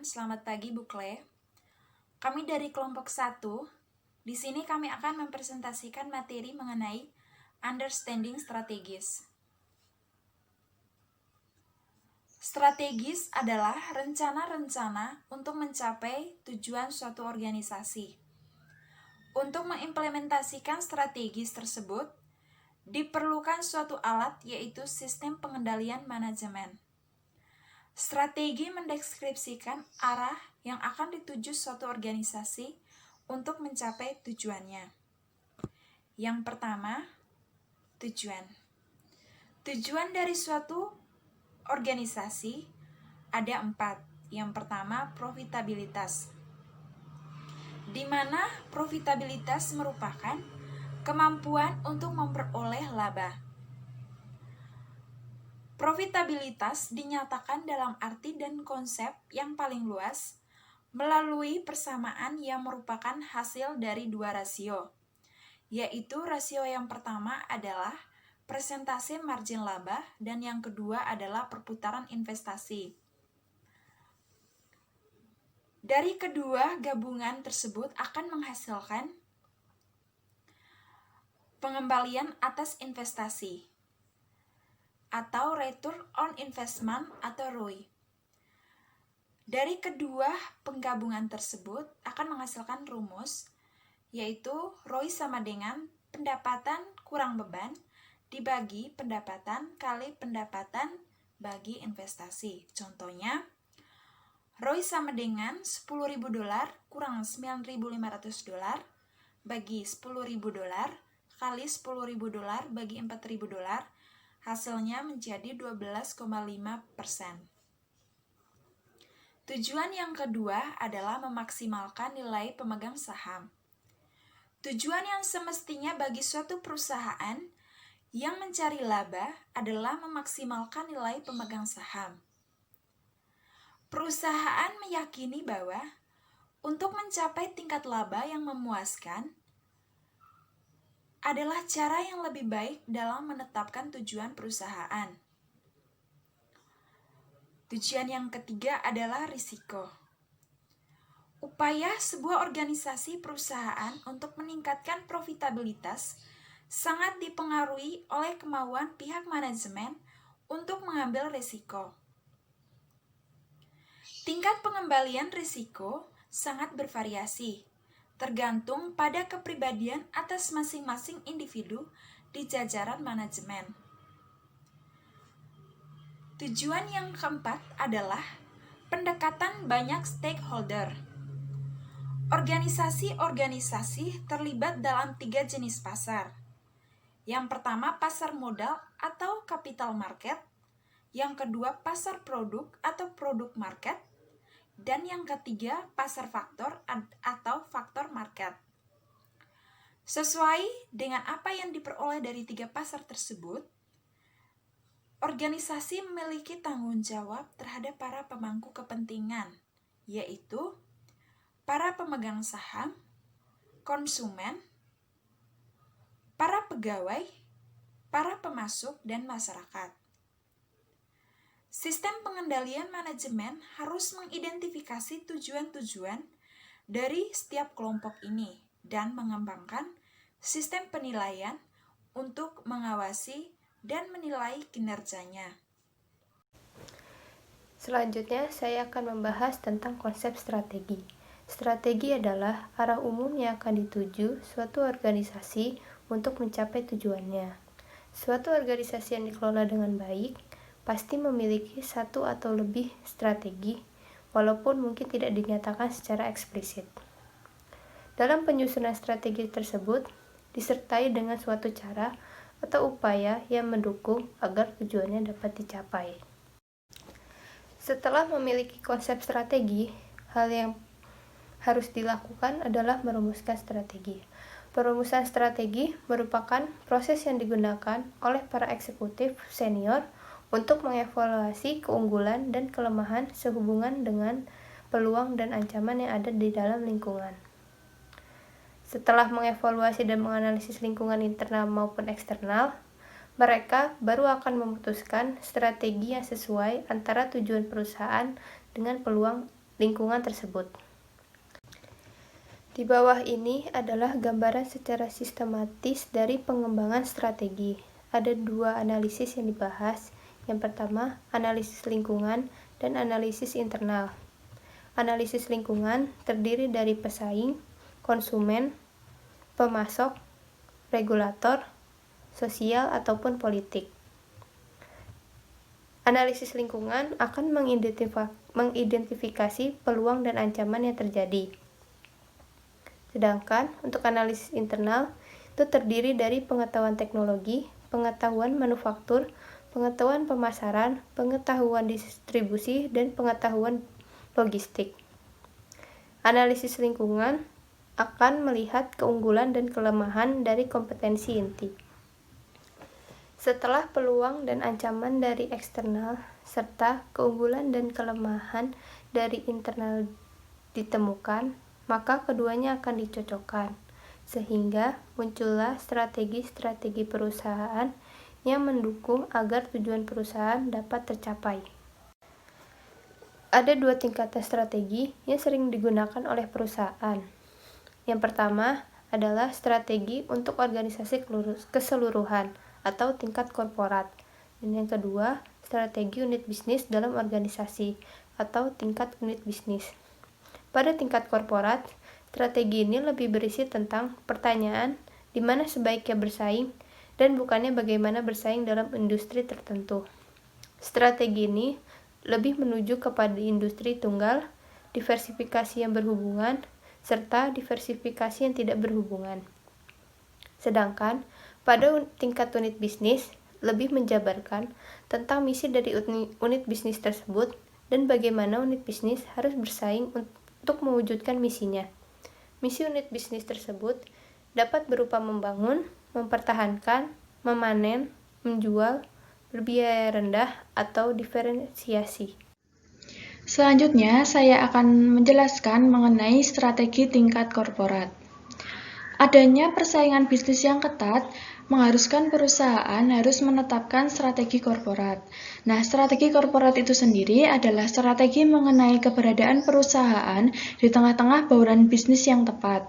teman-teman, selamat pagi Bu Kle. Kami dari kelompok 1. Di sini kami akan mempresentasikan materi mengenai understanding strategis. Strategis adalah rencana-rencana untuk mencapai tujuan suatu organisasi. Untuk mengimplementasikan strategis tersebut, diperlukan suatu alat yaitu sistem pengendalian manajemen. Strategi mendeskripsikan arah yang akan dituju suatu organisasi untuk mencapai tujuannya. Yang pertama, tujuan. Tujuan dari suatu organisasi ada 4. Yang pertama, profitabilitas, di mana profitabilitas merupakan kemampuan untuk memperoleh laba. Profitabilitas dinyatakan dalam arti dan konsep yang paling luas melalui persamaan yang merupakan hasil dari dua rasio, yaitu rasio yang pertama adalah persentase margin laba dan yang kedua adalah perputaran investasi. Dari kedua gabungan tersebut akan menghasilkan pengembalian atas investasi atau return on investment atau ROI. Dari kedua penggabungan tersebut akan menghasilkan rumus, yaitu ROI sama dengan pendapatan kurang beban dibagi pendapatan kali pendapatan bagi investasi. Contohnya, ROI sama dengan $10.000 kurang $9.500 bagi $10.000 kali $10.000 bagi $4.000, hasilnya menjadi 12,5%. Tujuan yang kedua adalah memaksimalkan nilai pemegang saham. Tujuan yang semestinya bagi suatu perusahaan yang mencari laba adalah memaksimalkan nilai pemegang saham. Perusahaan meyakini bahwa untuk mencapai tingkat laba yang memuaskan adalah cara yang lebih baik dalam menetapkan tujuan perusahaan. Tujuan yang ketiga adalah risiko. Upaya sebuah organisasi perusahaan untuk meningkatkan profitabilitas sangat dipengaruhi oleh kemauan pihak manajemen untuk mengambil risiko. Tingkat pengembalian risiko sangat bervariasi, tergantung pada kepribadian atas masing-masing individu di jajaran manajemen. Tujuan yang keempat adalah pendekatan banyak stakeholder. Organisasi-organisasi terlibat dalam 3 jenis pasar. Yang pertama, pasar modal atau capital market. Yang kedua, pasar produk atau produk market. Dan yang ketiga, pasar faktor atau faktor market. Sesuai dengan apa yang diperoleh dari 3 pasar tersebut, organisasi memiliki tanggung jawab terhadap para pemangku kepentingan, yaitu para pemegang saham, konsumen, para pegawai, para pemasok, dan masyarakat. Sistem pengendalian manajemen harus mengidentifikasi tujuan-tujuan dari setiap kelompok ini dan mengembangkan sistem penilaian untuk mengawasi dan menilai kinerjanya. Selanjutnya, saya akan membahas tentang konsep strategi. Strategi adalah arah umum yang akan dituju suatu organisasi untuk mencapai tujuannya. Suatu organisasi yang dikelola dengan baik pasti memiliki satu atau lebih strategi, walaupun mungkin tidak dinyatakan secara eksplisit. Dalam penyusunan strategi tersebut, disertai dengan suatu cara atau upaya yang mendukung agar tujuannya dapat dicapai. Setelah memiliki konsep strategi, hal yang harus dilakukan adalah merumuskan strategi. Perumusan strategi merupakan proses yang digunakan oleh para eksekutif senior untuk mengevaluasi keunggulan dan kelemahan sehubungan dengan peluang dan ancaman yang ada di dalam lingkungan. Setelah mengevaluasi dan menganalisis lingkungan internal maupun eksternal, mereka baru akan memutuskan strategi yang sesuai antara tujuan perusahaan dengan peluang lingkungan tersebut. Di bawah ini adalah gambaran secara sistematis dari pengembangan strategi. Ada 2 analisis yang dibahas. Yang pertama, analisis lingkungan dan analisis internal. Analisis lingkungan terdiri dari pesaing, konsumen, pemasok, regulator, sosial ataupun politik. Analisis lingkungan akan mengidentifikasi peluang dan ancaman yang terjadi. Sedangkan untuk analisis internal itu terdiri dari pengetahuan teknologi, pengetahuan manufaktur, pengetahuan pemasaran, pengetahuan distribusi, dan pengetahuan logistik. Analisis lingkungan akan melihat keunggulan dan kelemahan dari kompetensi inti. Setelah peluang dan ancaman dari eksternal serta keunggulan dan kelemahan dari internal ditemukan, maka keduanya akan dicocokkan, sehingga muncullah strategi-strategi perusahaan yang mendukung agar tujuan perusahaan dapat tercapai. Ada 2 tingkatan strategi yang sering digunakan oleh perusahaan. Yang pertama adalah strategi untuk organisasi keseluruhan atau tingkat korporat, dan yang kedua strategi unit bisnis dalam organisasi atau tingkat unit bisnis. Pada tingkat korporat, strategi ini lebih berisi tentang pertanyaan di mana sebaiknya bersaing dan bukannya bagaimana bersaing dalam industri tertentu. Strategi ini lebih menuju kepada industri tunggal, diversifikasi yang berhubungan, serta diversifikasi yang tidak berhubungan. Sedangkan pada tingkat unit bisnis lebih menjabarkan tentang misi dari unit bisnis tersebut dan bagaimana unit bisnis harus bersaing untuk mewujudkan misinya. Misi unit bisnis tersebut dapat berupa membangun, mempertahankan, memanen, menjual, berbiaya rendah, atau diferensiasi. Selanjutnya, saya akan menjelaskan mengenai strategi tingkat korporat. Adanya persaingan bisnis yang ketat mengharuskan perusahaan harus menetapkan strategi korporat. Nah, strategi korporat itu sendiri adalah strategi mengenai keberadaan perusahaan di tengah-tengah bauran bisnis yang tepat.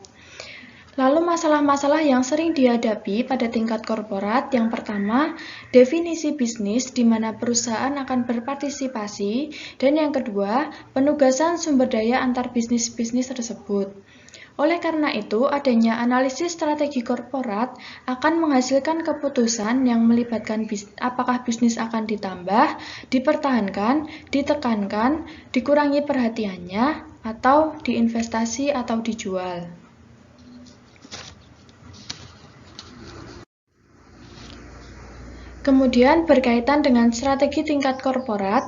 Lalu masalah-masalah yang sering dihadapi pada tingkat korporat, yang pertama, definisi bisnis di mana perusahaan akan berpartisipasi, dan yang kedua, penugasan sumber daya antar bisnis-bisnis tersebut. Oleh karena itu, adanya analisis strategi korporat akan menghasilkan keputusan yang melibatkan apakah bisnis akan ditambah, dipertahankan, ditekankan, dikurangi perhatiannya, atau diinvestasi atau dijual. Kemudian berkaitan dengan strategi tingkat korporat,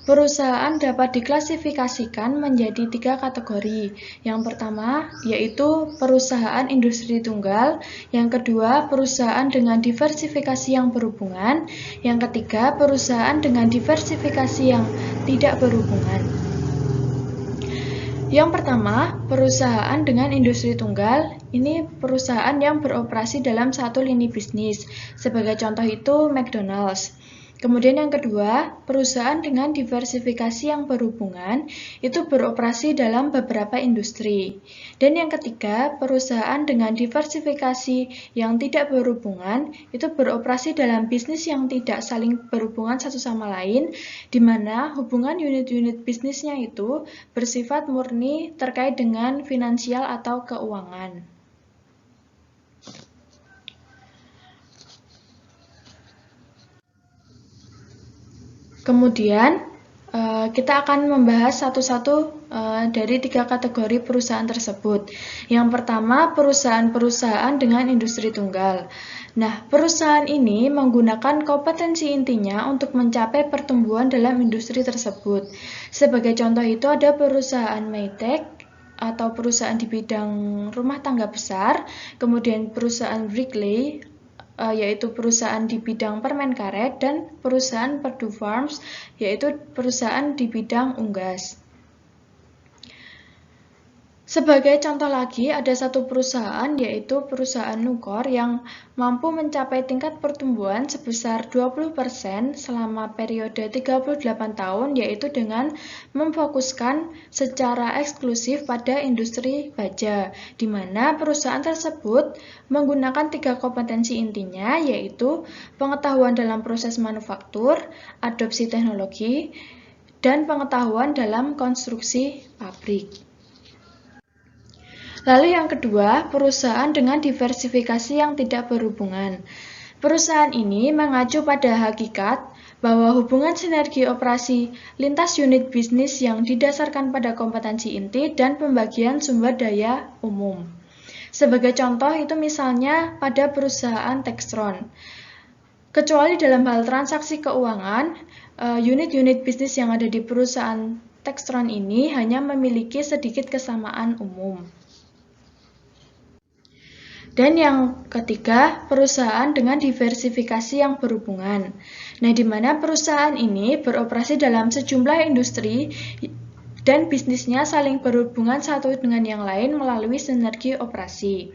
perusahaan dapat diklasifikasikan menjadi 3 kategori. Yang pertama yaitu perusahaan industri tunggal, yang kedua perusahaan dengan diversifikasi yang berhubungan, yang ketiga perusahaan dengan diversifikasi yang tidak berhubungan. Yang pertama, perusahaan dengan industri tunggal, ini perusahaan yang beroperasi dalam satu lini bisnis. Sebagai contoh itu McDonald's. Kemudian yang kedua, perusahaan dengan diversifikasi yang berhubungan itu beroperasi dalam beberapa industri. Dan yang ketiga, perusahaan dengan diversifikasi yang tidak berhubungan itu beroperasi dalam bisnis yang tidak saling berhubungan satu sama lain, di mana hubungan unit-unit bisnisnya itu bersifat murni terkait dengan finansial atau keuangan. Kemudian kita akan membahas satu-satu dari 3 kategori perusahaan tersebut. Yang pertama, perusahaan-perusahaan dengan industri tunggal. Nah, perusahaan ini menggunakan kompetensi intinya untuk mencapai pertumbuhan dalam industri tersebut. Sebagai contoh itu ada perusahaan Maytag atau perusahaan di bidang rumah tangga besar, kemudian perusahaan Wrigley yaitu perusahaan di bidang permen karet, dan perusahaan Perdue Farms yaitu perusahaan di bidang unggas. Sebagai contoh lagi, ada satu perusahaan yaitu perusahaan Nucor yang mampu mencapai tingkat pertumbuhan sebesar 20% selama periode 38 tahun, yaitu dengan memfokuskan secara eksklusif pada industri baja, di mana perusahaan tersebut menggunakan 3 kompetensi intinya, yaitu pengetahuan dalam proses manufaktur, adopsi teknologi, dan pengetahuan dalam konstruksi pabrik. Lalu yang kedua, perusahaan dengan diversifikasi yang tidak berhubungan. Perusahaan ini mengacu pada hakikat bahwa hubungan sinergi operasi lintas unit bisnis yang didasarkan pada kompetensi inti dan pembagian sumber daya umum. Sebagai contoh itu misalnya pada perusahaan Textron. Kecuali dalam hal transaksi keuangan, unit-unit bisnis yang ada di perusahaan Textron ini hanya memiliki sedikit kesamaan umum. Dan yang ketiga, perusahaan dengan diversifikasi yang berhubungan. Nah, di mana perusahaan ini beroperasi dalam sejumlah industri dan bisnisnya saling berhubungan satu dengan yang lain melalui sinergi operasi.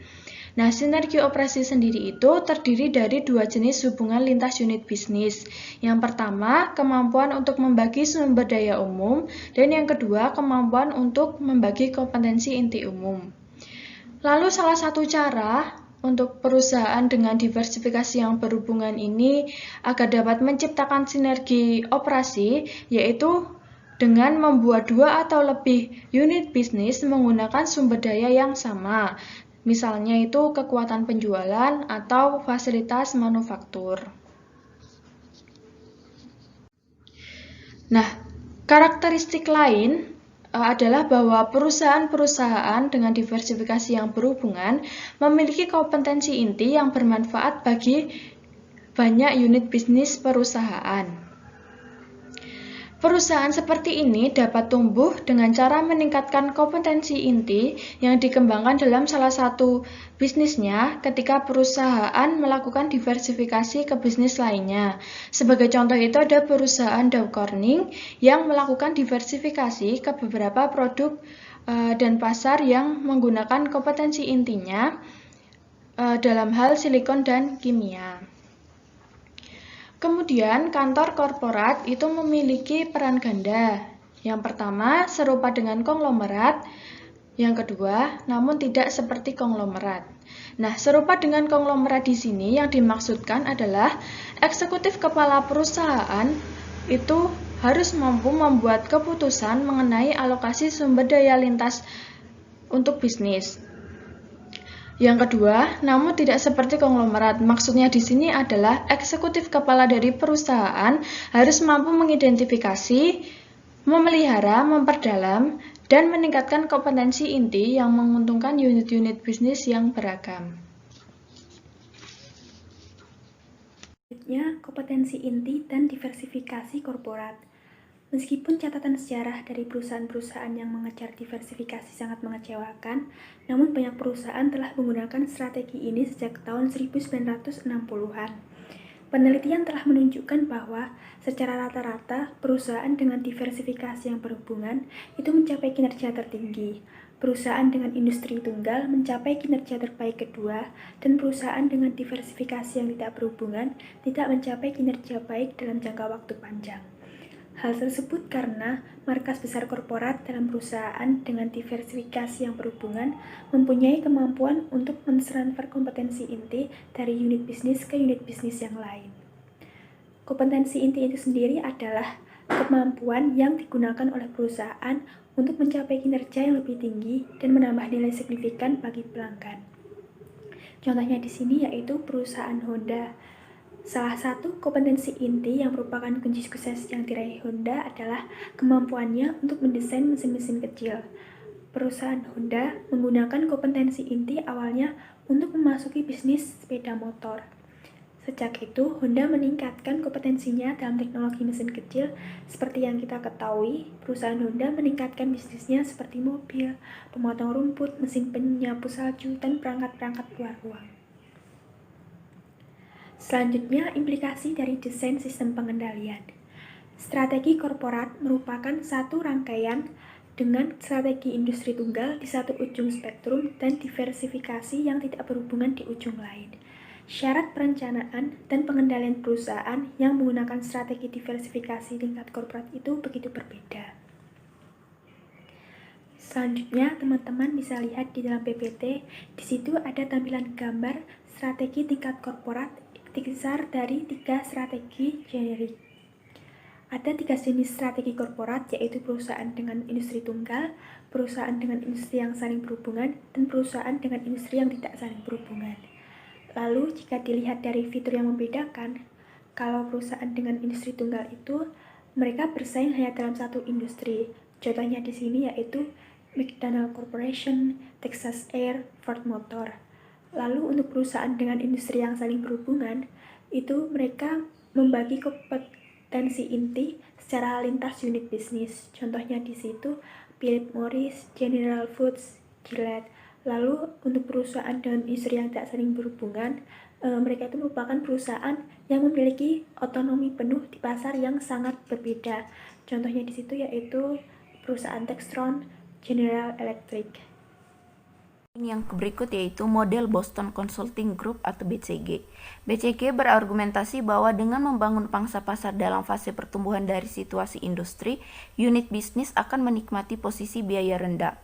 Nah, sinergi operasi sendiri itu terdiri dari dua jenis hubungan lintas unit bisnis. Yang pertama, kemampuan untuk membagi sumber daya umum, dan yang kedua, kemampuan untuk membagi kompetensi inti umum. Lalu salah satu cara untuk perusahaan dengan diversifikasi yang berhubungan ini agar dapat menciptakan sinergi operasi, yaitu dengan membuat dua atau lebih unit bisnis menggunakan sumber daya yang sama. Misalnya itu kekuatan penjualan atau fasilitas manufaktur. Nah, karakteristik lain adalah bahwa perusahaan-perusahaan dengan diversifikasi yang berhubungan memiliki kompetensi inti yang bermanfaat bagi banyak unit bisnis perusahaan. Perusahaan seperti ini dapat tumbuh dengan cara meningkatkan kompetensi inti yang dikembangkan dalam salah satu bisnisnya ketika perusahaan melakukan diversifikasi ke bisnis lainnya. Sebagai contoh itu ada perusahaan Dow Corning yang melakukan diversifikasi ke beberapa produk dan pasar yang menggunakan kompetensi intinya dalam hal silikon dan kimia. Kemudian, kantor korporat itu memiliki peran ganda. Yang pertama, serupa dengan konglomerat. Yang kedua, namun tidak seperti konglomerat. Nah, serupa dengan konglomerat di sini yang dimaksudkan adalah eksekutif kepala perusahaan itu harus mampu membuat keputusan mengenai alokasi sumber daya lintas untuk bisnis. Yang kedua, namun tidak seperti konglomerat. Maksudnya di sini adalah eksekutif kepala dari perusahaan harus mampu mengidentifikasi, memelihara, memperdalam, dan meningkatkan kompetensi inti yang menguntungkan unit-unit bisnis yang beragam. Selanjutnya, kompetensi inti dan diversifikasi korporat. Meskipun catatan sejarah dari perusahaan-perusahaan yang mengejar diversifikasi sangat mengecewakan, namun banyak perusahaan telah menggunakan strategi ini sejak tahun 1960-an. Penelitian telah menunjukkan bahwa secara rata-rata perusahaan dengan diversifikasi yang berhubungan itu mencapai kinerja tertinggi. Perusahaan dengan industri tunggal mencapai kinerja terbaik kedua, dan perusahaan dengan diversifikasi yang tidak berhubungan tidak mencapai kinerja baik dalam jangka waktu panjang. Hal tersebut karena markas besar korporat dalam perusahaan dengan diversifikasi yang berhubungan mempunyai kemampuan untuk mentransfer kompetensi inti dari unit bisnis ke unit bisnis yang lain. Kompetensi inti itu sendiri adalah kemampuan yang digunakan oleh perusahaan untuk mencapai kinerja yang lebih tinggi dan menambah nilai signifikan bagi pelanggan. Contohnya di sini yaitu perusahaan Honda. Salah satu kompetensi inti yang merupakan kunci sukses yang diraih Honda adalah kemampuannya untuk mendesain mesin-mesin kecil. Perusahaan Honda menggunakan kompetensi inti awalnya untuk memasuki bisnis sepeda motor. Sejak itu, Honda meningkatkan kompetensinya dalam teknologi mesin kecil. Seperti yang kita ketahui, perusahaan Honda meningkatkan bisnisnya seperti mobil, pemotong rumput, mesin penyapu salju, dan perangkat-perangkat luar ruang. Selanjutnya, implikasi dari desain sistem pengendalian. Strategi korporat merupakan satu rangkaian dengan strategi industri tunggal di satu ujung spektrum dan diversifikasi yang tidak berhubungan di ujung lain. Syarat perencanaan dan pengendalian perusahaan yang menggunakan strategi diversifikasi tingkat korporat itu begitu berbeda. Selanjutnya, teman-teman bisa lihat di dalam PPT, di situ ada tampilan gambar strategi tingkat korporat terdiri dari 3 strategi generik. Ada 3 jenis strategi korporat, yaitu perusahaan dengan industri tunggal, perusahaan dengan industri yang saling berhubungan, dan perusahaan dengan industri yang tidak saling berhubungan. Lalu, jika dilihat dari fitur yang membedakan, kalau perusahaan dengan industri tunggal itu, mereka bersaing hanya dalam satu industri. Contohnya di sini yaitu McDonald Corporation, Texas Air, Ford Motor. Lalu untuk perusahaan dengan industri yang saling berhubungan, itu mereka membagi kompetensi inti secara lintas unit bisnis. Contohnya di situ Philip Morris, General Foods, Gillette. Lalu untuk perusahaan dengan industri yang tidak saling berhubungan, mereka itu merupakan perusahaan yang memiliki otonomi penuh di pasar yang sangat berbeda. Contohnya di situ yaitu perusahaan Textron, General Electric. Yang berikut yaitu model Boston Consulting Group atau BCG. BCG berargumentasi bahwa dengan membangun pangsa pasar dalam fase pertumbuhan dari situasi industri, unit bisnis akan menikmati posisi biaya rendah.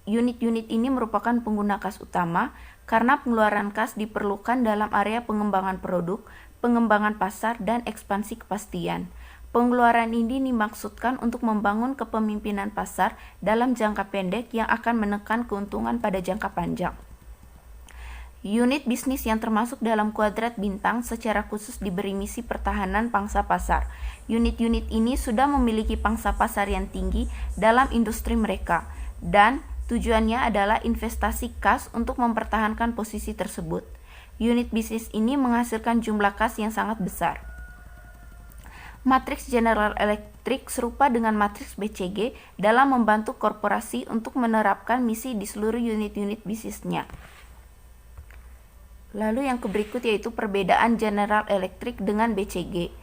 Unit-unit ini merupakan pengguna kas utama karena pengeluaran kas diperlukan dalam area pengembangan produk, pengembangan pasar, dan ekspansi kepastian. Pengeluaran ini dimaksudkan untuk membangun kepemimpinan pasar dalam jangka pendek yang akan menekan keuntungan pada jangka panjang. Unit bisnis yang termasuk dalam kuadrat bintang secara khusus diberi misi pertahanan pangsa pasar. Unit-unit ini sudah memiliki pangsa pasar yang tinggi dalam industri mereka, dan tujuannya adalah investasi kas untuk mempertahankan posisi tersebut. Unit bisnis ini menghasilkan jumlah kas yang sangat besar. Matriks General Electric serupa dengan matriks BCG dalam membantu korporasi untuk menerapkan misi di seluruh unit-unit bisnisnya. Lalu yang berikut yaitu perbedaan General Electric dengan BCG.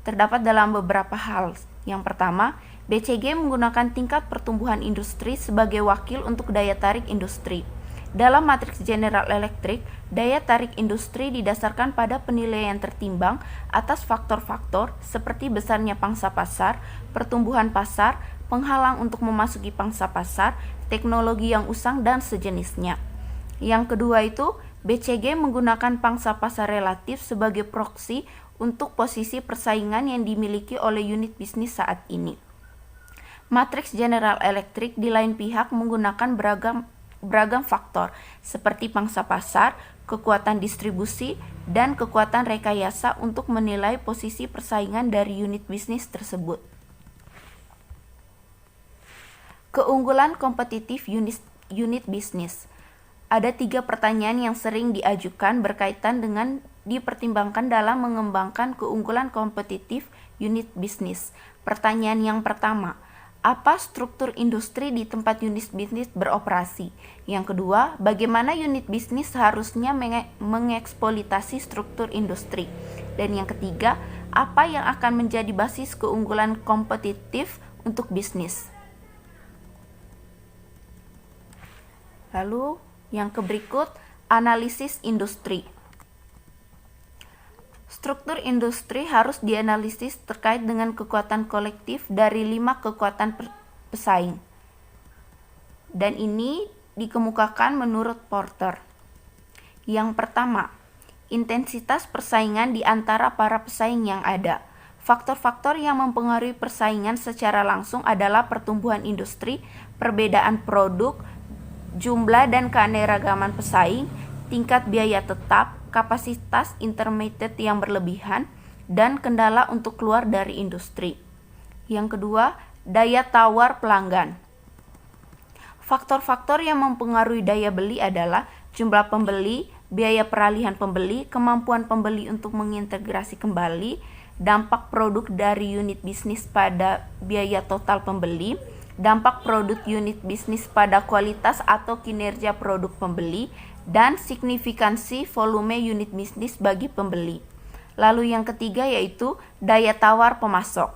Terdapat dalam beberapa hal. Yang pertama, BCG menggunakan tingkat pertumbuhan industri sebagai wakil untuk daya tarik industri. Dalam matriks General Electric, daya tarik industri didasarkan pada penilaian tertimbang atas faktor-faktor seperti besarnya pangsa pasar, pertumbuhan pasar, penghalang untuk memasuki pangsa pasar, teknologi yang usang, dan sejenisnya. Yang kedua itu, BCG menggunakan pangsa pasar relatif sebagai proksi untuk posisi persaingan yang dimiliki oleh unit bisnis saat ini. Matriks General Electric di lain pihak menggunakan beragam faktor seperti pangsa pasar, kekuatan distribusi, dan kekuatan rekayasa untuk menilai posisi persaingan dari unit bisnis tersebut. Keunggulan kompetitif unit bisnis. Ada 3 pertanyaan yang sering diajukan berkaitan dengan dipertimbangkan dalam mengembangkan keunggulan kompetitif unit bisnis. Pertanyaan yang pertama, apa struktur industri di tempat unit bisnis beroperasi? Yang kedua, bagaimana unit bisnis seharusnya mengeksploitasi struktur industri? Dan yang ketiga, apa yang akan menjadi basis keunggulan kompetitif untuk bisnis? Lalu, yang berikut, analisis industri. Struktur industri harus dianalisis terkait dengan kekuatan kolektif dari 5 kekuatan pesaing. Dan ini dikemukakan menurut Porter. Yang pertama, intensitas persaingan di antara para pesaing yang ada. Faktor-faktor yang mempengaruhi persaingan secara langsung adalah pertumbuhan industri, perbedaan produk, jumlah dan keanekaragaman pesaing, tingkat biaya tetap, kapasitas intermediate yang berlebihan, dan kendala untuk keluar dari industri. Yang kedua, daya tawar pelanggan. Faktor-faktor yang mempengaruhi daya beli adalah jumlah pembeli, biaya peralihan pembeli, kemampuan pembeli untuk mengintegrasi kembali, dampak produk dari unit bisnis pada biaya total pembeli, dampak produk unit bisnis pada kualitas atau kinerja produk pembeli, dan signifikansi volume unit bisnis bagi pembeli. Lalu yang ketiga yaitu daya tawar pemasok.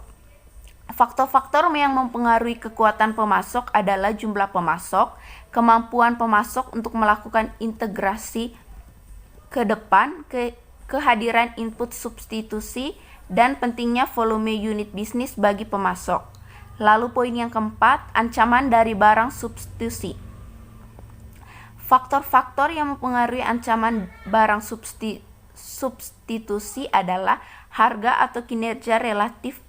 Faktor-faktor yang mempengaruhi kekuatan pemasok adalah jumlah pemasok, kemampuan pemasok untuk melakukan integrasi ke depan, kehadiran input substitusi, dan pentingnya volume unit bisnis bagi pemasok. Lalu poin yang keempat, ancaman dari barang substitusi. Faktor-faktor yang mempengaruhi ancaman barang substitusi adalah harga atau kinerja relatif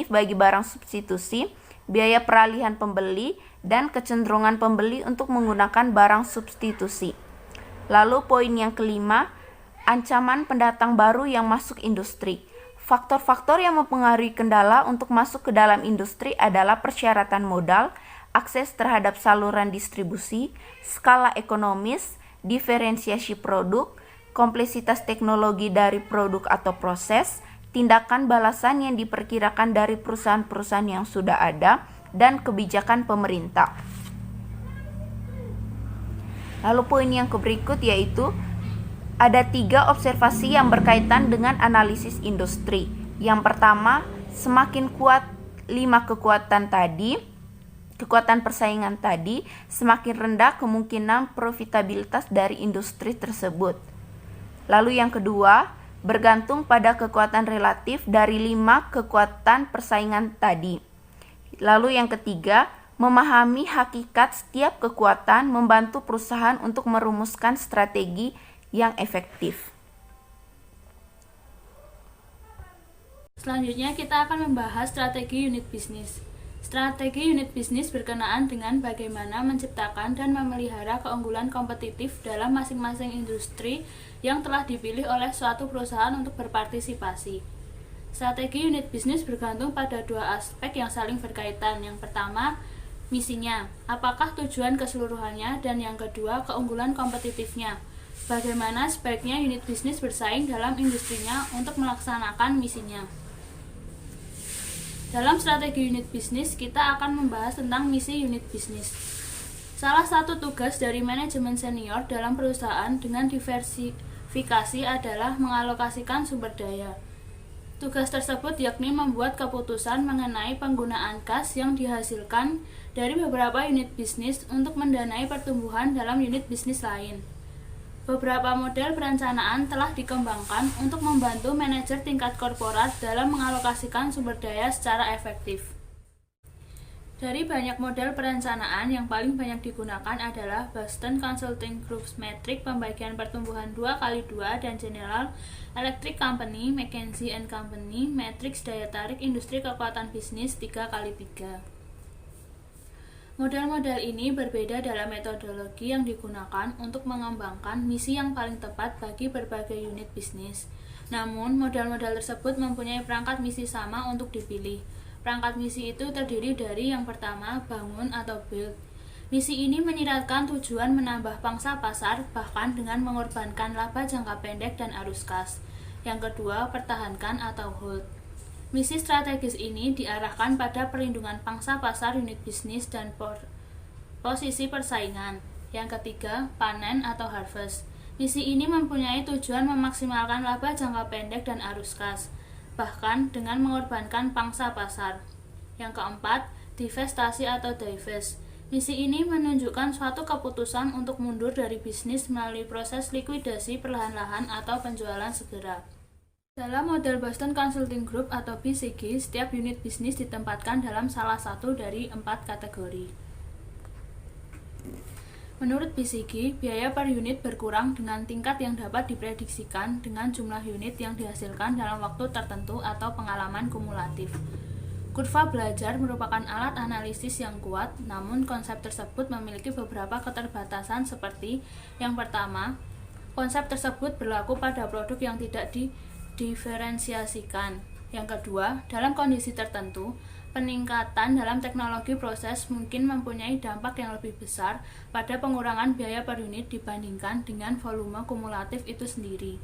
bagi barang substitusi, biaya peralihan pembeli, dan kecenderungan pembeli untuk menggunakan barang substitusi. Lalu poin yang kelima, ancaman pendatang baru yang masuk industri. Faktor-faktor yang mempengaruhi kendala untuk masuk ke dalam industri adalah persyaratan modal, akses terhadap saluran distribusi, skala ekonomis, diferensiasi produk, kompleksitas teknologi dari produk atau proses, tindakan balasan yang diperkirakan dari perusahaan-perusahaan yang sudah ada, dan kebijakan pemerintah. Lalu poin yang berikut yaitu ada 3 observasi yang berkaitan dengan analisis industri. Yang pertama, semakin kuat 5 kekuatan persaingan tadi, semakin rendah kemungkinan profitabilitas dari industri tersebut. Lalu yang kedua, bergantung pada kekuatan relatif dari 5 kekuatan persaingan tadi. Lalu yang ketiga, memahami hakikat setiap kekuatan membantu perusahaan untuk merumuskan strategi yang efektif. Selanjutnya kita akan membahas strategi unit bisnis. Strategi unit bisnis berkenaan dengan bagaimana menciptakan dan memelihara keunggulan kompetitif dalam masing-masing industri yang telah dipilih oleh suatu perusahaan untuk berpartisipasi. Strategi unit bisnis bergantung pada 2 aspek yang saling berkaitan. Yang pertama, misinya, apakah tujuan keseluruhannya, dan yang kedua, keunggulan kompetitifnya. Bagaimana sebaiknya unit bisnis bersaing dalam industrinya untuk melaksanakan misinya. Dalam strategi unit bisnis, kita akan membahas tentang misi unit bisnis. Salah satu tugas dari manajemen senior dalam perusahaan dengan diversifikasi adalah mengalokasikan sumber daya. Tugas tersebut yakni membuat keputusan mengenai penggunaan kas yang dihasilkan dari beberapa unit bisnis untuk mendanai pertumbuhan dalam unit bisnis lain. Beberapa model perencanaan telah dikembangkan untuk membantu manajer tingkat korporat dalam mengalokasikan sumber daya secara efektif. Dari banyak model perencanaan, yang paling banyak digunakan adalah Boston Consulting Group's metrik pembagian pertumbuhan 2x2 dan General Electric Company, McKinsey & Company, matriks daya tarik industri kekuatan bisnis 3x3. Model-model ini berbeda dalam metodologi yang digunakan untuk mengembangkan misi yang paling tepat bagi berbagai unit bisnis. Namun, model-model tersebut mempunyai perangkat misi sama untuk dipilih. Perangkat misi itu terdiri dari yang pertama, bangun atau build. Misi ini menyiratkan tujuan menambah pangsa pasar bahkan dengan mengorbankan laba jangka pendek dan arus kas. Yang kedua, pertahankan atau hold. Misi strategis ini diarahkan pada perlindungan pangsa pasar unit bisnis dan posisi persaingan. Yang ketiga, panen atau harvest. Misi ini mempunyai tujuan memaksimalkan laba jangka pendek dan arus kas, bahkan dengan mengorbankan pangsa pasar. Yang keempat, divestasi atau divest. Misi ini menunjukkan suatu keputusan untuk mundur dari bisnis melalui proses likuidasi perlahan-lahan atau penjualan segera. Dalam model Boston Consulting Group atau BCG, setiap unit bisnis ditempatkan dalam salah satu dari 4 kategori. Menurut BCG, biaya per unit berkurang dengan tingkat yang dapat diprediksikan dengan jumlah unit yang dihasilkan dalam waktu tertentu atau pengalaman kumulatif. Kurva belajar merupakan alat analisis yang kuat, namun konsep tersebut memiliki beberapa keterbatasan seperti yang pertama, konsep tersebut berlaku pada produk yang tidak diferensiasikan. Yang kedua, dalam kondisi tertentu, peningkatan dalam teknologi proses mungkin mempunyai dampak yang lebih besar pada pengurangan biaya per unit dibandingkan dengan volume kumulatif itu sendiri.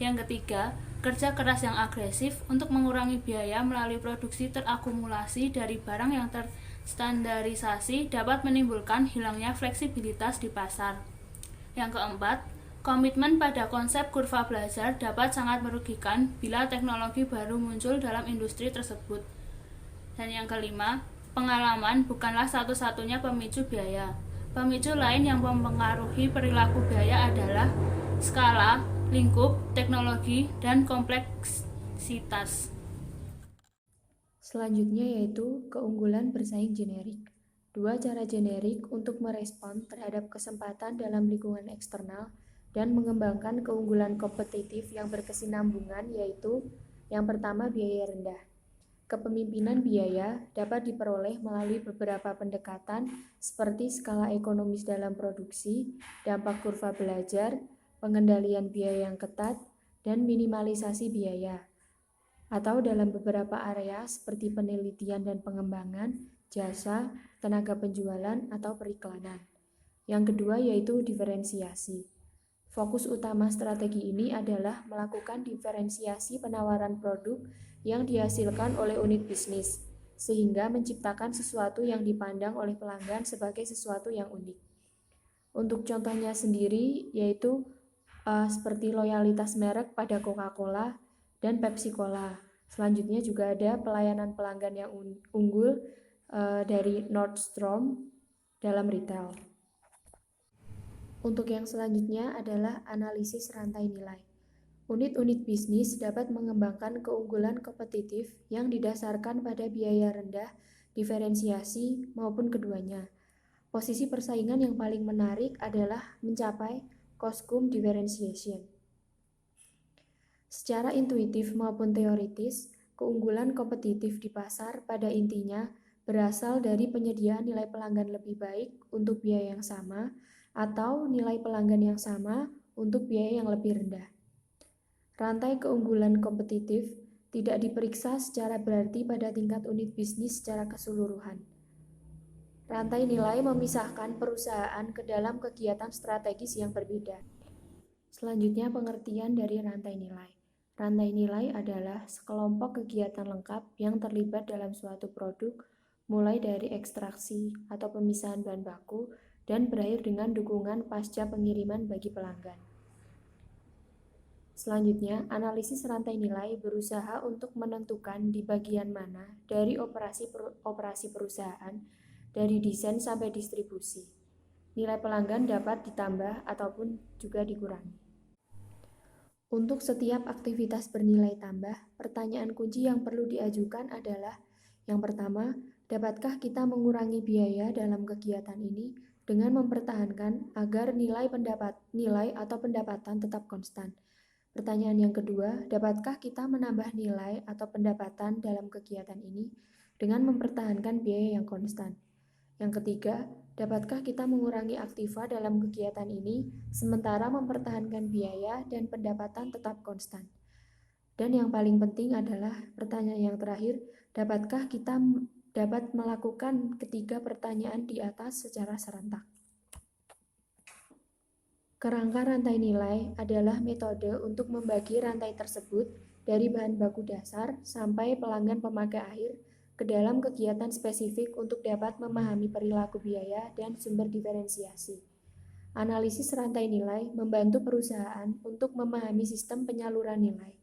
Yang ketiga, kerja keras yang agresif untuk mengurangi biaya melalui produksi terakumulasi dari barang yang terstandarisasi dapat menimbulkan hilangnya fleksibilitas di pasar. Yang keempat, komitmen pada konsep kurva belajar dapat sangat merugikan bila teknologi baru muncul dalam industri tersebut. Dan yang kelima, pengalaman bukanlah satu-satunya pemicu biaya. Pemicu lain yang mempengaruhi perilaku biaya adalah skala, lingkup, teknologi, dan kompleksitas. Selanjutnya yaitu keunggulan bersaing generik. Dua cara generik untuk merespon terhadap kesempatan dalam lingkungan eksternal dan mengembangkan keunggulan kompetitif yang berkesinambungan yaitu yang pertama biaya rendah. Kepemimpinan biaya dapat diperoleh melalui beberapa pendekatan seperti skala ekonomis dalam produksi, dampak kurva belajar, pengendalian biaya yang ketat, dan minimalisasi biaya. Atau dalam beberapa area seperti penelitian dan pengembangan, jasa, tenaga penjualan, atau periklanan. Yang kedua yaitu diferensiasi. Fokus utama strategi ini adalah melakukan diferensiasi penawaran produk yang dihasilkan oleh unit bisnis, sehingga menciptakan sesuatu yang dipandang oleh pelanggan sebagai sesuatu yang unik. Untuk contohnya sendiri yaitu seperti loyalitas merek pada Coca-Cola dan Pepsi-Cola. Selanjutnya juga ada pelayanan pelanggan yang unggul dari Nordstrom dalam retail. Untuk yang selanjutnya adalah analisis rantai nilai. Unit-unit bisnis dapat mengembangkan keunggulan kompetitif yang didasarkan pada biaya rendah, diferensiasi, maupun keduanya. Posisi persaingan yang paling menarik adalah mencapai cost-cum differentiation. Secara intuitif maupun teoritis, keunggulan kompetitif di pasar pada intinya berasal dari penyediaan nilai pelanggan lebih baik untuk biaya yang sama atau nilai pelanggan yang sama untuk biaya yang lebih rendah. Rantai keunggulan kompetitif tidak diperiksa secara berarti pada tingkat unit bisnis secara keseluruhan. Rantai nilai memisahkan perusahaan ke dalam kegiatan strategis yang berbeda. Selanjutnya pengertian dari rantai nilai. Rantai nilai adalah sekelompok kegiatan lengkap yang terlibat dalam suatu produk, mulai dari ekstraksi atau pemisahan bahan baku, dan berakhir dengan dukungan pasca pengiriman bagi pelanggan. Selanjutnya, analisis rantai nilai berusaha untuk menentukan di bagian mana dari operasi perusahaan, dari desain sampai distribusi, nilai pelanggan dapat ditambah ataupun juga dikurangi. Untuk setiap aktivitas bernilai tambah, pertanyaan kunci yang perlu diajukan adalah yang pertama, dapatkah kita mengurangi biaya dalam kegiatan ini dengan mempertahankan agar nilai atau pendapatan tetap konstan? Pertanyaan yang kedua, dapatkah kita menambah nilai atau pendapatan dalam kegiatan ini dengan mempertahankan biaya yang konstan? Yang ketiga, dapatkah kita mengurangi aktiva dalam kegiatan ini sementara mempertahankan biaya dan pendapatan tetap konstan? Dan yang paling penting adalah pertanyaan yang terakhir, dapatkah kita dapat melakukan ketiga pertanyaan di atas secara serentak? Kerangka rantai nilai adalah metode untuk membagi rantai tersebut dari bahan baku dasar sampai pelanggan pemakai akhir ke dalam kegiatan spesifik untuk dapat memahami perilaku biaya dan sumber diferensiasi. Analisis rantai nilai membantu perusahaan untuk memahami sistem penyaluran nilai.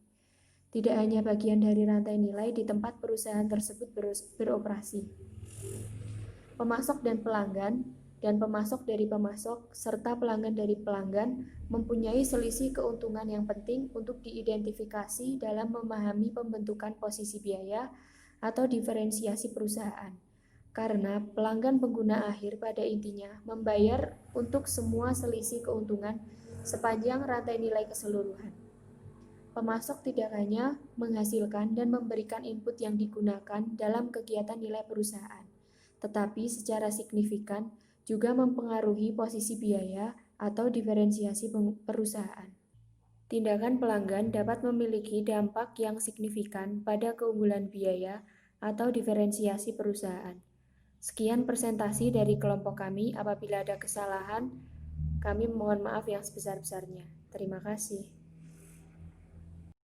Tidak hanya bagian dari rantai nilai di tempat perusahaan tersebut beroperasi. Pemasok dan pelanggan, dan pemasok dari pemasok, serta pelanggan dari pelanggan mempunyai selisih keuntungan yang penting untuk diidentifikasi dalam memahami pembentukan posisi biaya atau diferensiasi perusahaan. Karena pelanggan pengguna akhir pada intinya membayar untuk semua selisih keuntungan sepanjang rantai nilai keseluruhan. Pemasok tidak hanya menghasilkan dan memberikan input yang digunakan dalam kegiatan nilai perusahaan, tetapi secara signifikan juga mempengaruhi posisi biaya atau diferensiasi perusahaan. Tindakan pelanggan dapat memiliki dampak yang signifikan pada keunggulan biaya atau diferensiasi perusahaan. Sekian presentasi dari kelompok kami. Apabila ada kesalahan, kami mohon maaf yang sebesar-besarnya. Terima kasih.